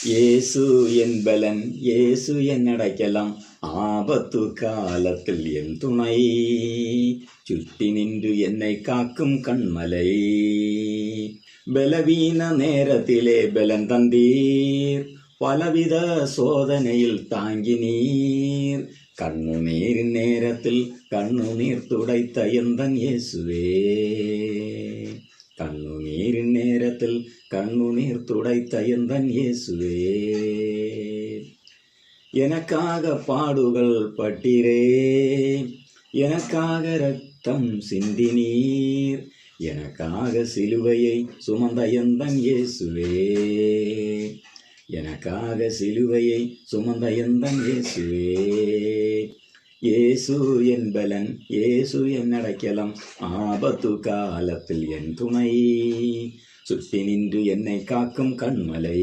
இயேசு என் பலன், இயேசு என் அடைக்கலம், ஆபத்து காலத்தில் என் துணை, சுற்றி நின்று என்னை காக்கும் கண்மலை. பலவீன நேரத்திலே பலன் தந்தீர், பலவித சோதனையில் தாங்கினீர். கண்ணுநீரின் நேரத்தில் கண்ணுநீர் துடைத்த எந்தன் இயேசுவே, கண்ணுநீரின் நேரத்தில் கண்ணுநீர் துடைத்த எந்தன் இயேசுவே. எனக்காக பாடுகள் பட்டீரே, எனக்காக இரத்தம் சிந்தினீர், எனக்காக சிலுவையை சுமந்த எந்தன் இயேசுவே, எனக்காக சிலுவையை சுமந்த எந்தன் இயேசுவே. இயேசு என் பலன், இயேசு என் அடைக்கலம், ஆபத்து காலத்தில் என் துணை, சுற்றி நின்று என்னை காக்கும் கண்மலை.